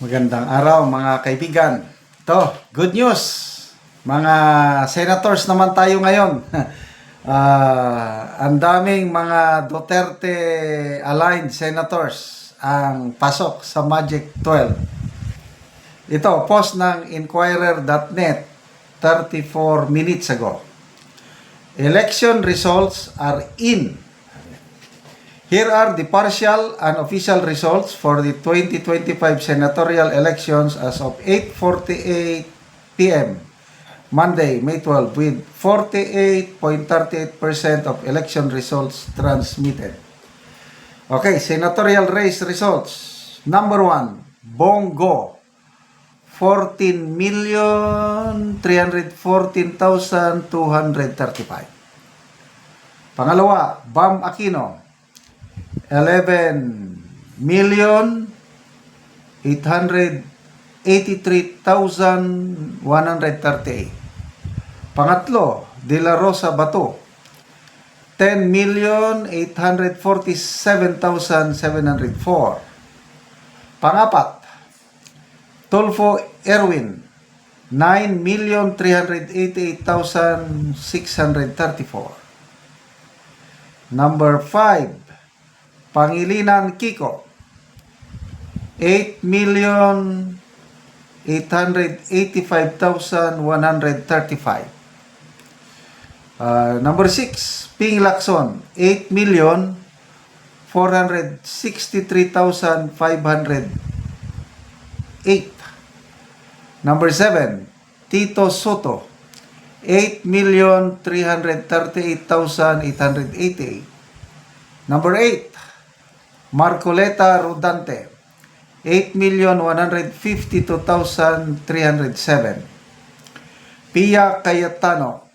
Magandang araw mga kaibigan. Ito, good news. Mga senators naman tayo ngayon. Ang daming mga Duterte aligned senators ang pasok sa Magic 12. Ito, post ng Inquirer.net 34 minutes ago. Election results are in. Here are the partial and official results for the 2025 senatorial elections as of 8:48 p.m. Monday, May 12, with 48.38% of election results transmitted. Okay, senatorial race results. Number 1, Bongo, 14,314,235. Pangalawa, Bam Aquino, 11,883,138. Pangatlo, De La Rosa Bato, 10,847,704. Pangapat, Tulfo Erwin, 9,388,634. Number 5, Pangilinan Kiko, 8,885,135. Number 6, Ping Lacson, 8,463,508. Number 7, Tito Soto, 8,338,888. Number 8, Marcoleta Rodante, 8,152,307. Pia Cayetano,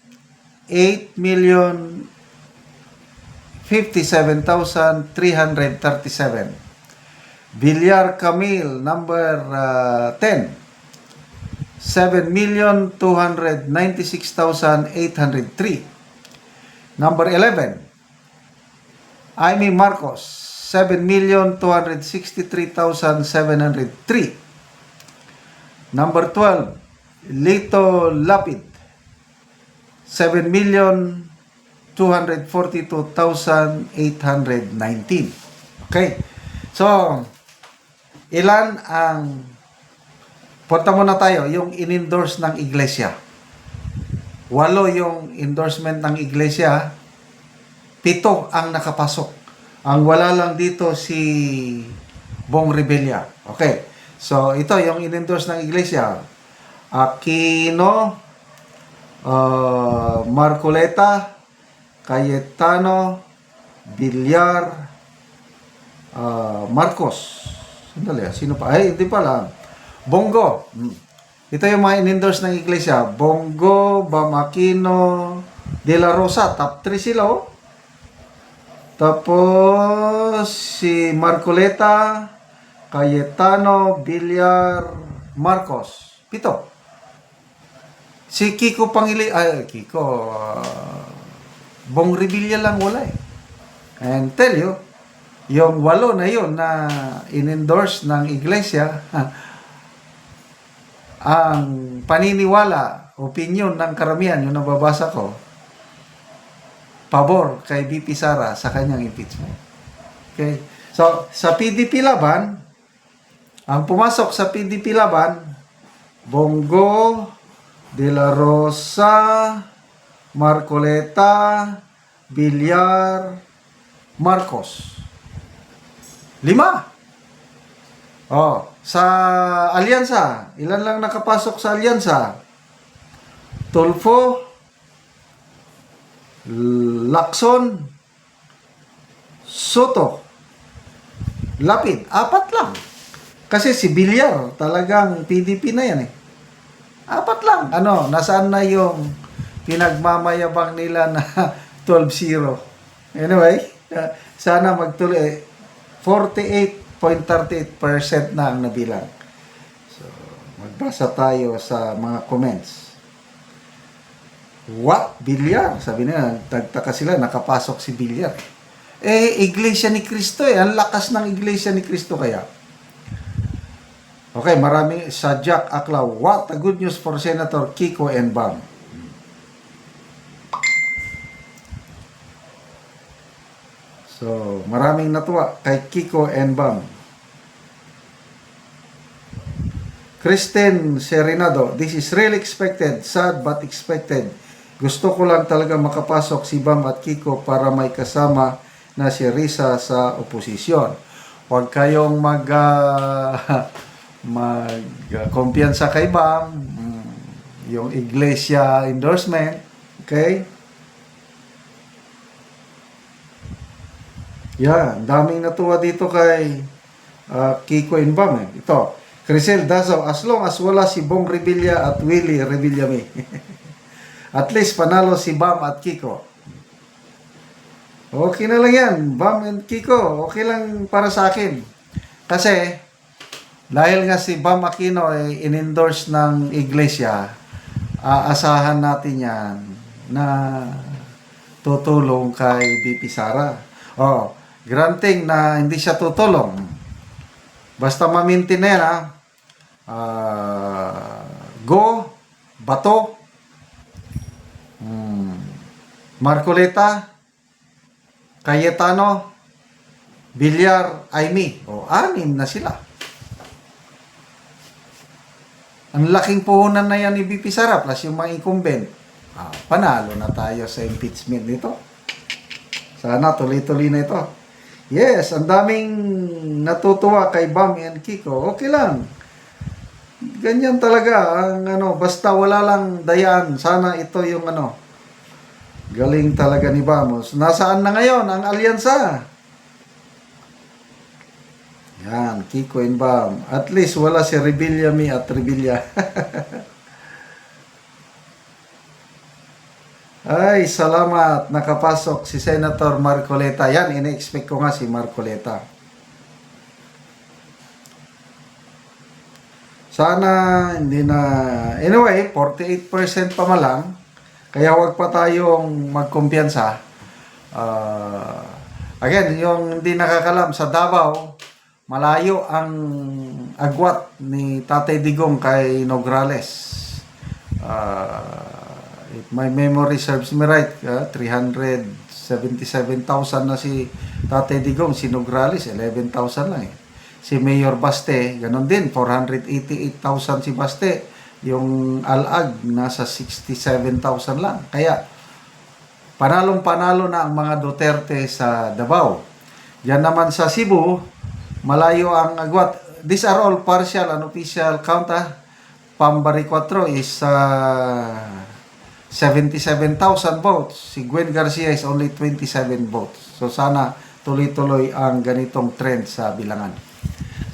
8,057,337. Villar Camille, number 10, 7,296,803. Number 11, Amy Marcos, 7,263,703. Number 12, Lito Lapid, 7,242,819. Okay. So, ilan ang punta muna tayo, yung in-endorse ng iglesia. 8 yung endorsement ng iglesia, 7 ang nakapasok. Ang wala lang dito si Bong Revilla. Okay. So, ito yung in-endorse ng iglesia. Aquino, Marcoleta, Cayetano, Villar, Marcos. Sandali, sino pa? Ay, hindi pala. Bongo. Ito yung mga in-endorse ng iglesia. Bongo, Bam Aquino, De La Rosa. Top 3 sila, oh. Tapos, si Marcoleta, Cayetano, Villar, Marcos. 7. Si Kiko Bong Revilla lang wala eh. And tell you, yung 8 na yun na in-endorse ng iglesia, ang paniniwala, opinion ng karamihan, yung nababasa ko, pabor kay VP Sara sa kanyang impeachment. Okay? So, sa PDP laban, ang pumasok sa PDP laban, Bongo, De La Rosa, Marcoleta, Villar, Marcos. 5. Oh, sa alyansa, ilan lang nakapasok sa alyansa? Tulfo, Lacson, Soto, Lapid. 4 lang. Kasi si Villar, talagang PDP na yan eh. 4 lang. Nasaan na yung pinagmamayabang nila na 12-0? Anyway, sana magtuloy. 48.38% na ang nabilang. So, magbasa tayo sa mga comments. What? Villar? Sabi nila, nagtaka sila, nakapasok si Villar. Iglesia ni Cristo eh. Ang lakas ng Iglesia ni Cristo kaya. Okay, marami sa Jack Aklaw. What a good news for Senator Kiko and Bam. So, maraming natuwa kay Kiko and Bam. Kristen Serenado, this is really expected, sad but expected. Gusto ko lang talaga makapasok si Bam at Kiko para may kasama na si Risa sa oposisyon. Huwag kayong kumpiyansa kay Bam, yung iglesia endorsement, okay? Yan, daming natuwa dito kay Kiko and Bam. Ito, Crisel Dazaw, as long as wala si Bong Revilla at Willie Revillame. At least panalo si Bam at Kiko. Okay na lang yan, Bam and Kiko. Okay lang para sa akin. Kasi, dahil nga si Bam Aquino ay in-endorse ng iglesia, aasahan natin yan na tutulong kay BP Sara. Oh, granting na hindi siya tutulong. Basta ma-maintain na yan, Go, Bato, Marcoleta, Cayetano, Villar, Aimee. O, 6 na sila. Ang laking puhunan na yan ni BP Sara plus yung mga incumbent. Panalo na tayo sa impeachment nito. Sana tuloy-tuloy na ito. Yes, ang daming natutuwa kay Bam and Kiko. Okay lang. Ganyan talaga ang basta wala lang dayaan. Sana ito yung galing talaga ni Bamos. Nasaan na ngayon ang alyansa? Yan, Kiko and Bam. At least wala si Revillame at Revilla. Ay, salamat. Nakapasok si Senator Marcoleta. Yan, ina-expect ko nga si Marcoleta. Sana hindi na... Anyway, 48% pa malang. Kaya huwag pa tayong magkumpiyansa. Again, yung hindi nakakalam sa Davao, malayo ang agwat ni Tatay Digong kay Nograles. If my memory serves me right, 377,000 na si Tatay Digong, si Nograles, 11,000 lang eh. Si Mayor Baste, ganun din, 488,000 si Baste. Yung Alag, nasa 67,000 lang. Kaya, panalong-panalo na ang mga Duterte sa Davao. Yan naman sa Cebu, malayo ang agwat. These are all partial and official count. Pambari 4 is 77,000 votes. Si Gwen Garcia is only 27 votes. So sana tuloy-tuloy ang ganitong trend sa bilangan.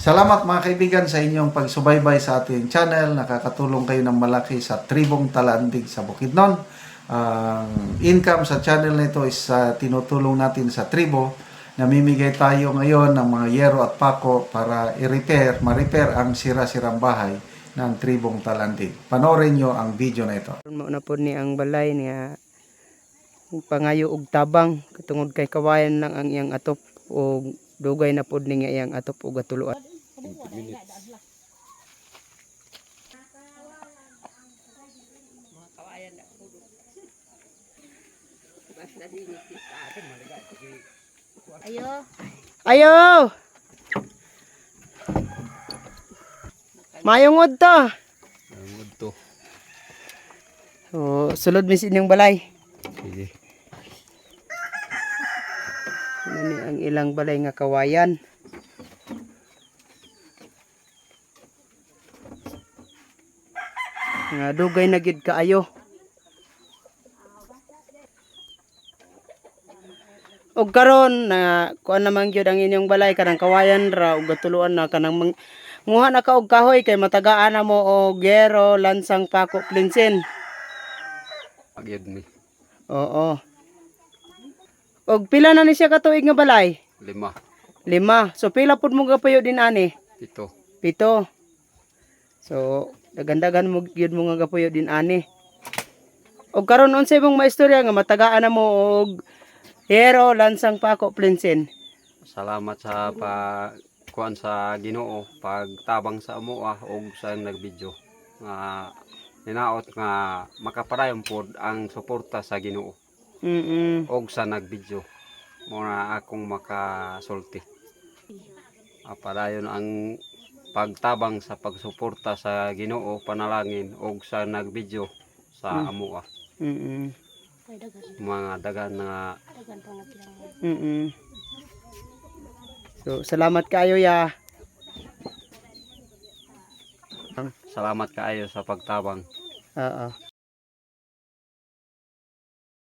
Salamat mga kaibigan sa inyong pagsubaybay sa ating channel. Nakakatulong kayo ng malaki sa Tribong Talandig sa Bukidnon. Ang income sa channel nito is tinutulong natin sa tribo. Namimigay tayo ngayon ng mga yero at pako para ma-repair ang sira-sirang bahay ng Tribong Talandig. Panoorin nyo ang video na ito. Mauna po ni ang balay niya pangayo og tabang katungod kay kawayan lang ang iyang atop o dugay na pod ni nga iyang atop og gatuluan. Ayo. Ayo. Mayungod to. Mayungod to. So, sulod mi sa inyong balay. Sige. Nani ang ilang balay nga kawayan. Nga dugay na gid kaayo. Og karon na kuan naman gyud ang inyong balay kanang kawayan ra ug gatuluan na kanang nguha na ka og kahoy kay matagaan na mo og gero, lansang, pako, plinsin. Agyad mi. Oo. Og pila na ni siya ka tuig nga balay? 5. 5. So pila pud mo gapuyo din ani? 7. 7. So dagandagan mo gyud mo nga gapuyo din ani. Og karon unsay mong maistorya nga matagaan na mo og hero, lansang, pako, plinsin? Salamat sa kuan sa Ginoo pagtabang sa amo og sa nagbidyo nga ninaot nga makapadayon pod ang suporta sa Ginoo Mm. og sa nagbidyo mo na akong makasulti. Padayon ang pagtabang sa pagsuporta sa Ginoo, panalangin og sa nagbidyo sa amo Mm. mga dagan nga Mm. So salamat kayo ya. salamat kaayo sa pagtabang. Oo.